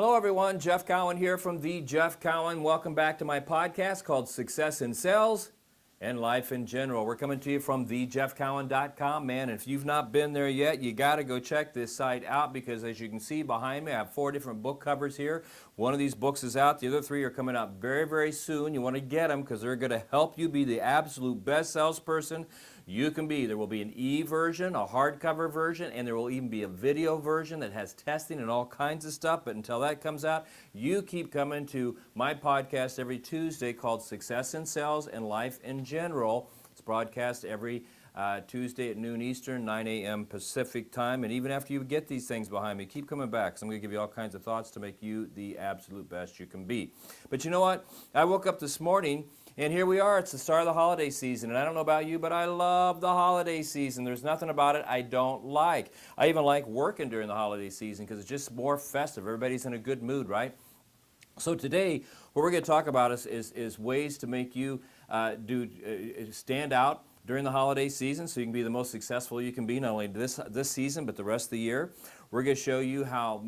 Hello everyone, Jeff Cowan here from The Jeff Cowan. Welcome back to my podcast called Success in Sales and Life in General. We're coming to you from thejeffcowan.com. Man, if you've not been there yet, you got to go check this site out because as you can see behind me, I have 4 different book covers here. One of these books is out. The other 3 are coming out very, very soon. You want to get them because they're going to help you be the absolute best salesperson you can be. There will be an e-version, a hardcover version, and there will even be a video version that has testing and all kinds of stuff. But until that comes out, you keep coming to my podcast every Tuesday called Success in Sales and Life in General. It's broadcast every Tuesday at noon Eastern, 9 a.m. Pacific time. And even after you get these things behind me, keep coming back because I'm going to give you all kinds of thoughts to make you the absolute best you can be. But you know what? I woke up this morning and here we are. It's the start of the holiday season. And I don't know about you, but I love the holiday season. There's nothing about it I don't like. I even like working during the holiday season because it's just more festive. Everybody's in a good mood, right? So today, what we're going to talk about is ways to make you stand out during the holiday season so you can be the most successful you can be, not only this season, but the rest of the year. We're going to show you how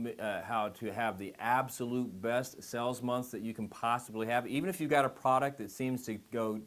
to have the absolute best sales months that you can possibly have. Even if you've got a product that seems to go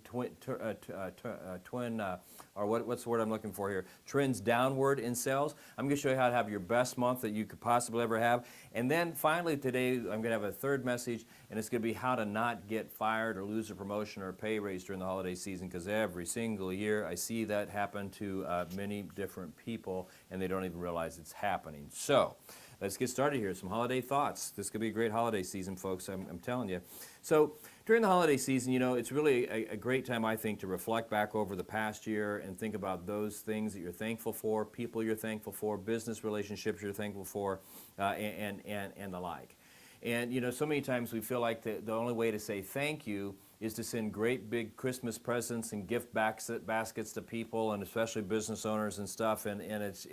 what's the word I'm looking for here? Trends downward in sales. I'm going to show you how to have your best month that you could possibly ever have. And then finally today, I'm going to have a third message, and it's going to be how to not get fired or lose a promotion or a pay raise during the holiday season, because every single year I see that happen to many different people, and they don't even realize it's happening. So let's get started here. Some holiday thoughts. This could be a great holiday season, folks, I'm telling you. So during the holiday season, you know, it's really a great time, I think, to reflect back over the past year and think about those things that you're thankful for, people you're thankful for, business relationships you're thankful for, and the like. And, you know, so many times we feel like the only way to say thank you is to send great big Christmas presents and gift baskets to people, and especially business owners and stuff. And it's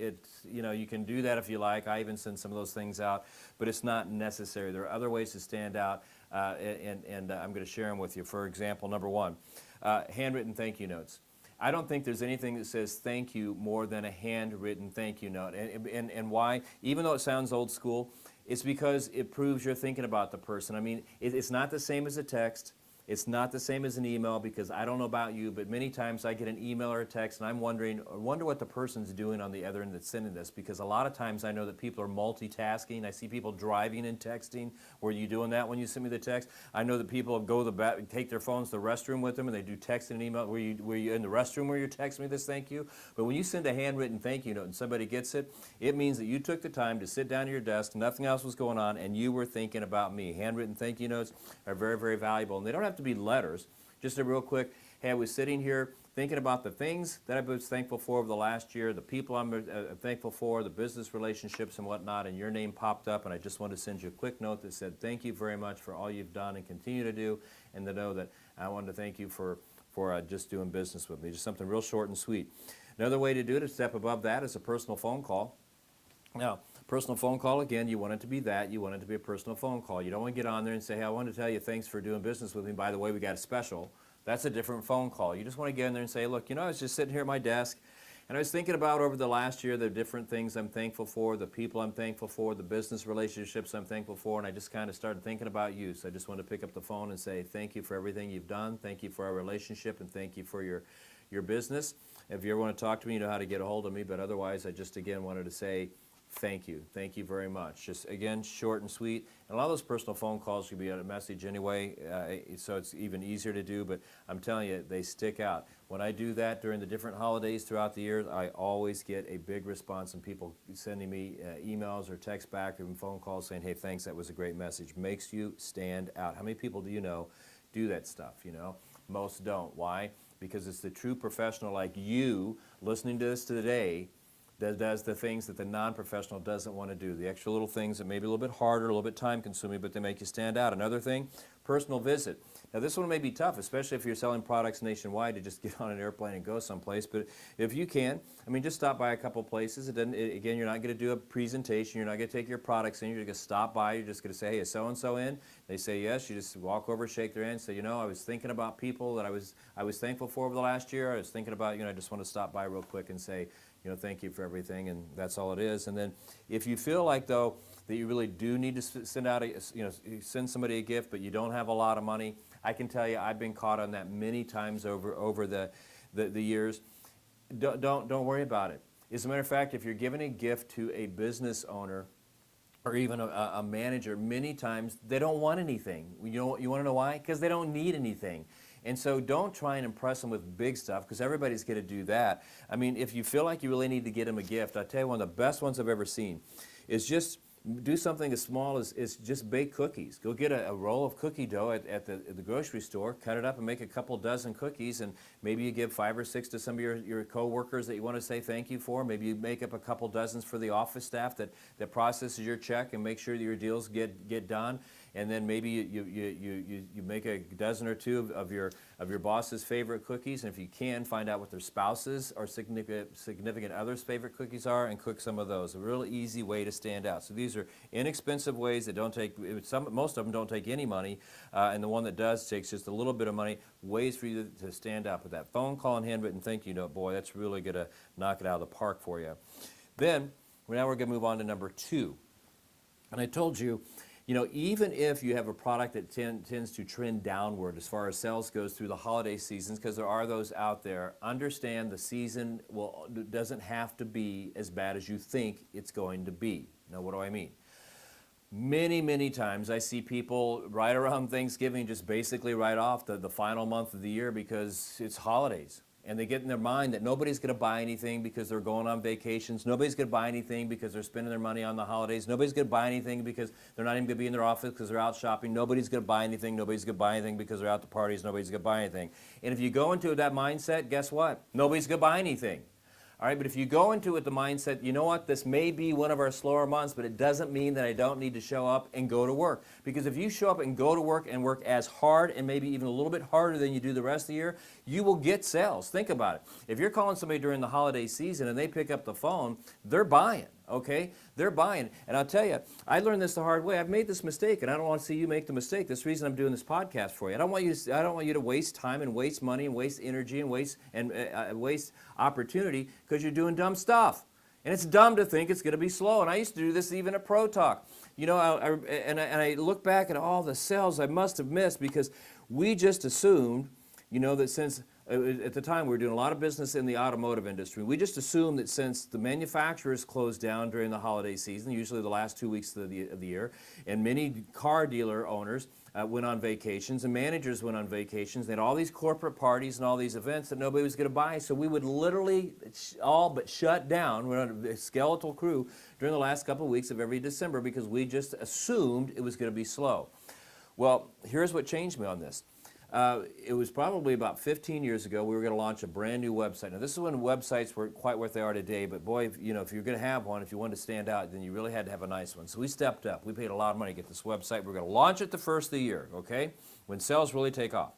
you know, you can do that if you like. I even send some of those things out, but it's not necessary. There are other ways to stand out, and I'm going to share them with you. For example, number 1, handwritten thank you notes. I don't think there's anything that says thank you more than a handwritten thank you note. And why? Even though it sounds old school, it's because it proves you're thinking about the person. I mean, it's not the same as a text. It's not the same as an email, because I don't know about you, but many times I get an email or a text and I wonder what the person's doing on the other end that's sending this, because a lot of times I know that people are multitasking. I see people driving and texting. Were you doing that when you sent me the text? I know that people take their phones to the restroom with them and they do text and email. Were you in the restroom where you're texting me this thank you? But when you send a handwritten thank you note and somebody gets it, it means that you took the time to sit down at your desk, nothing else was going on, and you were thinking about me. Handwritten thank you notes are very, very valuable, and they don't have to be letters. Just a real quick, hey, I was sitting here thinking about the things that I was thankful for over the last year, the people I'm thankful for, the business relationships and whatnot, and your name popped up, and I just wanted to send you a quick note that said thank you very much for all you've done and continue to do, and to know that I wanted to thank you for just doing business with me. Just something real short and sweet. Another way to do it, a step above that, is a personal phone call. Now, personal phone call, again, you want it to be that. You want it to be a personal phone call. You don't want to get on there and say, hey, I want to tell you thanks for doing business with me. By the way, we got a special. That's a different phone call. You just want to get in there and say, look, you know, I was just sitting here at my desk, and I was thinking about over the last year the different things I'm thankful for, the people I'm thankful for, the business relationships I'm thankful for, and I just kind of started thinking about you. So I just wanted to pick up the phone and say thank you for everything you've done, thank you for our relationship, and thank you for your business. If you ever want to talk to me, you know how to get a hold of me, but otherwise I just, again, wanted to say thank you. Thank you very much. Just, again, short and sweet. And a lot of those personal phone calls could be a message anyway, so it's even easier to do, but I'm telling you, they stick out. When I do that during the different holidays throughout the year, I always get a big response, and people sending me emails or text back or even phone calls saying, hey, thanks, that was a great message. Makes you stand out. How many people do you know do that stuff, you know? Most don't. Why? Because it's the true professional like you listening to this today that does the things that the non-professional doesn't want to do. The extra little things that may be a little bit harder, a little bit time-consuming, but they make you stand out. Another thing, personal visit. Now this one may be tough, especially if you're selling products nationwide, to just get on an airplane and go someplace. But if you can, I mean, just stop by a couple places. Again, you're not going to do a presentation. You're not going to take your products in. You're going to stop by. You're just going to say, hey, is so-and-so in? They say yes. You just walk over, shake their hand, say, you know, I was thinking about people that I was thankful for over the last year. I was thinking about, you know, I just want to stop by real quick and say, you know, thank you for everything, and that's all it is. And then if you feel like, though, that you really do need to send out send somebody a gift, but you don't have a lot of money. I can tell you, I've been caught on that many times over the years. Don't worry about it. As a matter of fact, if you're giving a gift to a business owner or even a manager, many times they don't want anything. You want to know why? Because they don't need anything. And so don't try and impress them with big stuff, because everybody's going to do that. I mean, if you feel like you really need to get them a gift, I'll tell you one of the best ones I've ever seen is just do something as small as just bake cookies. Go get a roll of cookie dough at the grocery store, cut it up and make a couple dozen cookies, and maybe you give 5 or 6 to some of your co-workers that you want to say thank you for. Maybe you make up a couple dozens for the office staff that processes your check and make sure that your deals get done. And then maybe you make a dozen or two of your boss's favorite cookies, and if you can, find out what their spouses or significant others' favorite cookies are, and cook some of those. A real easy way to stand out. So these are inexpensive ways that don't take, most of them don't take any money, and the one that does takes just a little bit of money. Ways for you to stand out. But that phone call and handwritten thank you note, boy, that's really going to knock it out of the park for you. Then, now we're going to move on to number 2. And I told you, even if you have a product that tends to trend downward as far as sales goes through the holiday seasons, because there are those out there, understand the season doesn't have to be as bad as you think it's going to be. Now, what do I mean? Many, many times I see people right around Thanksgiving just basically write off the final month of the year because it's holidays. And they get in their mind that nobody's going to buy anything because they're going on vacations. Nobody's going to buy anything because they're spending their money on the holidays. Nobody's going to buy anything because they're not even going to be in their office because they're out shopping. Nobody's going to buy anything. Nobody's going to buy anything because they're out to parties. Nobody's going to buy anything. And if you go into that mindset, guess what? Nobody's going to buy anything. All right, but if you go into it with the mindset, you know what, this may be one of our slower months, but it doesn't mean that I don't need to show up and go to work. Because if you show up and go to work and work as hard and maybe even a little bit harder than you do the rest of the year, you will get sales. Think about it. If you're calling somebody during the holiday season and they pick up the phone, they're buying. Okay? They're buying. And I'll tell you, I learned this the hard way. I've made this mistake, and I don't want to see you make the mistake. That's the reason I'm doing this podcast for you. I don't want you to waste time and waste money and waste energy and waste opportunity because you're doing dumb stuff. And it's dumb to think it's going to be slow. And I used to do this even at Pro Talk. I look back at all the sales I must have missed because we just assumed, that since at the time we were doing a lot of business in the automotive industry, we just assumed that since the manufacturers closed down during the holiday season, usually the last 2 weeks of the year, and many car dealer owners went on vacations and managers went on vacations, they had all these corporate parties and all these events that nobody was going to buy, so we would literally all but shut down. We're on a skeletal crew during the last couple of weeks of every December because we just assumed it was going to be slow. Well, here's what changed me on this. It was probably about 15 years ago we were going to launch a brand new website. Now this is when websites weren't quite what they are today, but boy, if you're going to have one, if you wanted to stand out, then you really had to have a nice one. So we stepped up. We paid a lot of money to get this website. We're going to launch it the first of the year, okay, when sales really take off.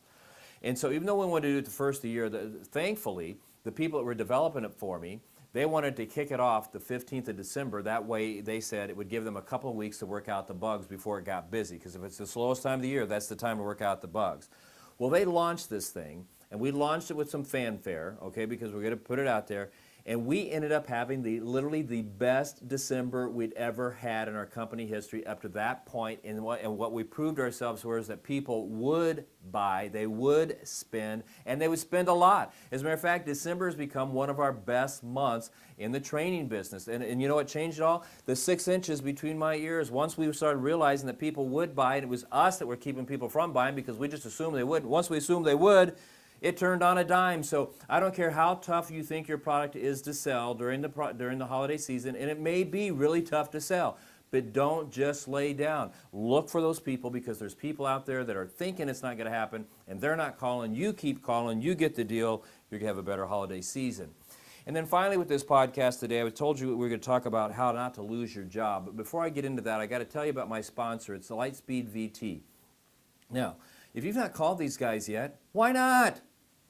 And so even though we wanted to do it the first of the year, thankfully, the people that were developing it for me, they wanted to kick it off the 15th of December. That way, they said it would give them a couple of weeks to work out the bugs before it got busy, because if it's the slowest time of the year, that's the time to work out the bugs. Well, they launched this thing, and we launched it with some fanfare, okay, because we're going to put it out there, and we ended up having literally the best December we'd ever had in our company history up to that point. And what we proved ourselves was that people would buy, they would spend, and they would spend a lot. As a matter of fact, December has become one of our best months in the training business. And you know what changed it all? The 6 inches between my ears. Once we started realizing that people would buy, and it was us that were keeping people from buying because we just assumed they wouldn't. Once we assumed they would, it turned on a dime. So I don't care how tough you think your product is to sell during the holiday season, and it may be really tough to sell, but don't just lay down. Look for those people, because there's people out there that are thinking it's not going to happen, and they're not calling. You keep calling. You get the deal. You're going to have a better holiday season. And then finally with this podcast today, I told you we were going to talk about how not to lose your job. But before I get into that, I got to tell you about my sponsor. It's the Lightspeed VT. Now, if you've not called these guys yet, why not?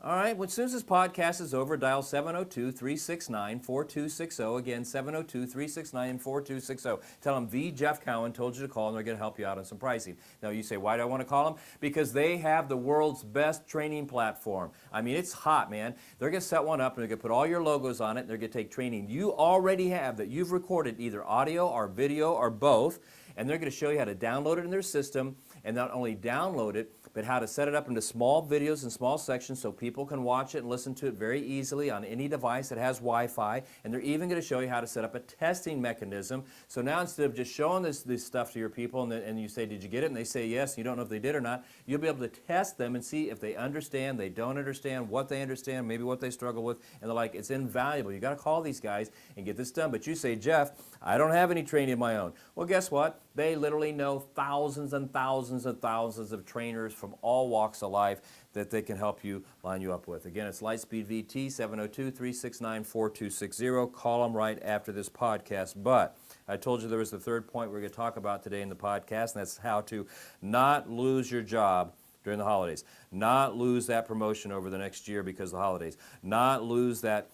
All right, well, as soon as this podcast is over, dial 702-369-4260. Again, 702-369-4260. Tell them the Jeff Cowan told you to call, and they're going to help you out on some pricing. Now, you say, why do I want to call them? Because they have the world's best training platform. I mean, it's hot, man. They're going to set one up, and they're going to put all your logos on it, and they're going to take training you already have that you've recorded, either audio or video or both, and they're going to show you how to download it in their system, and not only download it, but how to set it up into small videos and small sections so people can watch it and listen to it very easily on any device that has Wi-Fi. And they're even going to show you how to set up a testing mechanism. So now instead of just showing this stuff to your people and you say, did you get it? And they say yes, and you don't know if they did or not, you'll be able to test them and see if they understand, they don't understand, what they understand, maybe what they struggle with. And they're like, it's invaluable. You got to call these guys and get this done. But you say, Jeff, I don't have any training of my own. Well, guess what? They literally know thousands and thousands and thousands of trainers from all walks of life that they can help you line you up with. Again, it's Lightspeed VT, 702-369-4260. Call them right after this podcast. But I told you there was the third point we're going to talk about today in the podcast, and that's how to not lose your job during the holidays, not lose that promotion over the next year because of the holidays, not lose that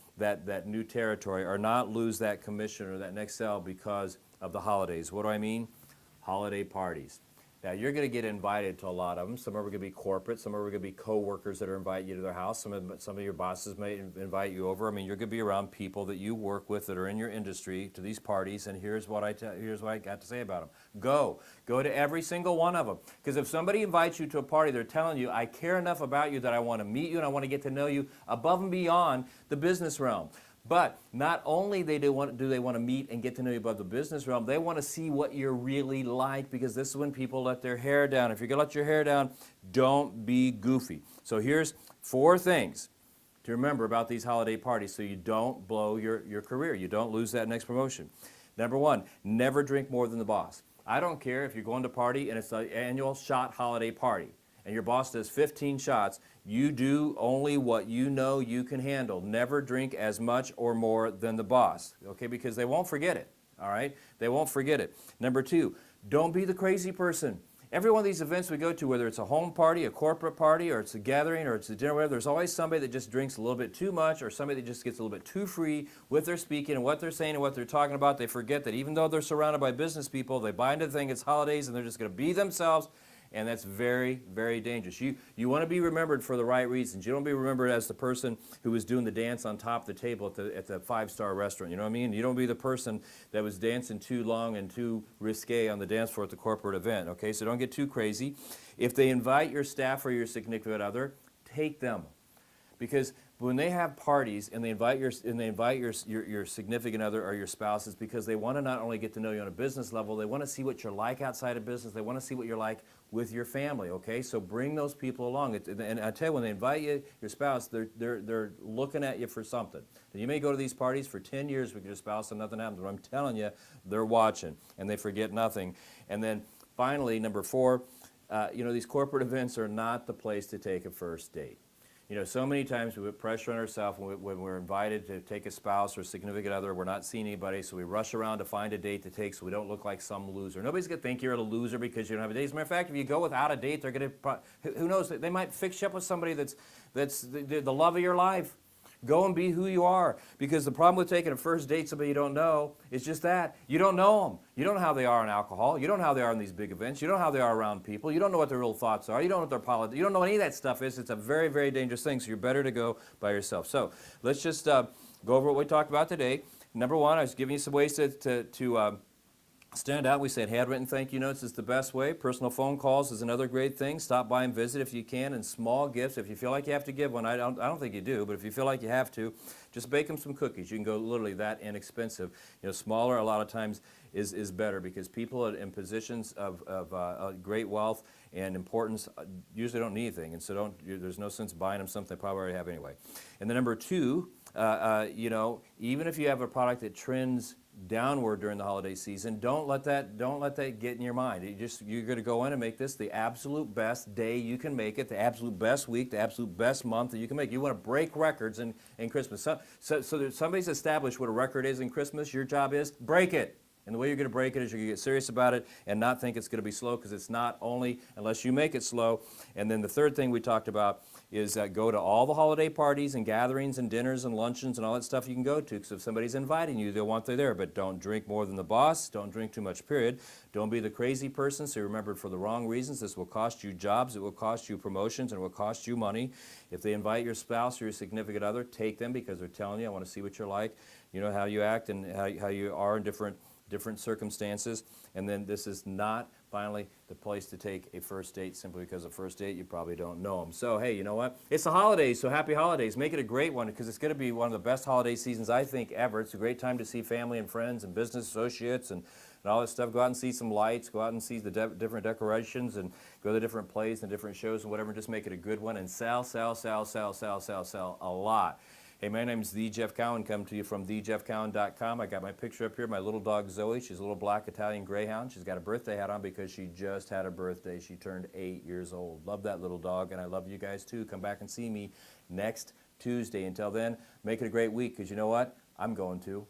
new territory, or not lose that commission or that next sale because of the holidays. What do I mean? Holiday parties. Now, you're going to get invited to a lot of them. Some are going to be corporate. Some are going to be coworkers that are inviting you to their house. Some of your bosses may invite you over. I mean, you're going to be around people that you work with that are in your industry to these parties, and here's what I got to say about them. Go to every single one of them. Because if somebody invites you to a party, they're telling you, I care enough about you that I want to meet you and I want to get to know you above and beyond the business realm. But not only do they want to meet and get to know you above the business realm, they want to see what you're really like, because this is when people let their hair down. If you're going to let your hair down, don't be goofy. So here's 4 things to remember about these holiday parties so you don't blow your career. You don't lose that next promotion. Number 1, never drink more than the boss. I don't care if you're going to a party and it's an annual shot holiday party, and your boss does 15 shots, you do only what you know you can handle. Never drink as much or more than the boss, okay? Because they won't forget it, all right? They won't forget it. Number 2, don't be the crazy person. Every one of these events we go to, whether it's a home party, a corporate party, or it's a gathering, or it's a dinner, whatever, there's always somebody that just drinks a little bit too much, or somebody that just gets a little bit too free with their speaking and what they're saying and what they're talking about. They forget that even though they're surrounded by business people, they buy into the thing, it's holidays, and they're just going to be themselves. And that's very, very dangerous. You want to be remembered for the right reasons. You don't be remembered as the person who was doing the dance on top of the table at the 5-star restaurant. You know what I mean? You don't be the person that was dancing too long and too risque on the dance floor at the corporate event. Okay, so don't get too crazy. If they invite your staff or your significant other, take them. Because when they have parties and they invite your significant other or your spouses, because they want to not only get to know you on a business level, they want to see what you're like outside of business. They want to see what you're like with your family. Okay, so bring those people along. And I tell you, when they invite you, your spouse, they're looking at you for something. And you may go to these parties for 10 years with your spouse and nothing happens, but I'm telling you, they're watching and they forget nothing. And then finally, number 4, these corporate events are not the place to take a first date. You know, so many times we put pressure on ourselves when we're invited to take a spouse or significant other. We're not seeing anybody, so we rush around to find a date to take so we don't look like some loser. Nobody's going to think you're a loser because you don't have a date. As a matter of fact, if you go without a date, they're going to, who knows, they might fix you up with somebody that's the love of your life. Go and be who you are, because the problem with taking a first date somebody you don't know is just that. You don't know them. You don't know how they are on alcohol. You don't know how they are in these big events. You don't know how they are around people. You don't know what their real thoughts are. You don't know what their politics. You don't know what any of that stuff is. It's a very, very dangerous thing, so you're better to go by yourself. So let's just go over what we talked about today. Number 1, I was giving you some ways to stand out. We said handwritten thank you notes is the best way. Personal phone calls is another great thing. Stop by and visit if you can, and small gifts. If you feel like you have to give one, I don't think you do, but if you feel like you have to, just bake them some cookies. You can go literally that inexpensive. You know, smaller a lot of times is better, because people in positions of great wealth and importance usually don't need anything, and so there's no sense buying them something they probably already have anyway. And then number 2, even if you have a product that trends downward during the holiday season, don't let that get in your mind. You're going to go in and make this the absolute best day you can make it, the absolute best week, the absolute best month that you can make. You want to break records in Christmas. So somebody's established what a record is in Christmas. Your job is break it And the way you're going to break it is you're going to get serious about it and not think it's going to be slow, because it's not, only unless you make it slow. And then the third thing we talked about is go to all the holiday parties and gatherings and dinners and luncheons and all that stuff you can go to, because if somebody's inviting you, they'll want you there. But don't drink more than the boss. Don't drink too much, period. Don't be the crazy person, so remembered for the wrong reasons. This will cost you jobs, it will cost you promotions, and it will cost you money. If they invite your spouse or your significant other, take them, because they're telling you, I want to see what you're like, you know, how you act and how you are in different circumstances. And then this is not, finally, the place to take a first date, simply because a first date, you probably don't know them. So, hey, you know what? It's the holidays, so happy holidays. Make it a great one, because it's going to be one of the best holiday seasons, I think, ever. It's a great time to see family and friends and business associates and all that stuff. Go out and see some lights, go out and see the different decorations, and go to the different plays and different shows and whatever. Just make it a good one, and sell a lot. Hey, my name's The Jeff Cowan, coming to you from thejeffcowan.com. I got my picture up here, my little dog Zoe. She's a little black Italian Greyhound. She's got a birthday hat on because she just had a birthday. She turned 8 years old. Love that little dog, and I love you guys too. Come back and see me next Tuesday. Until then, make it a great week, because you know what? I'm going to.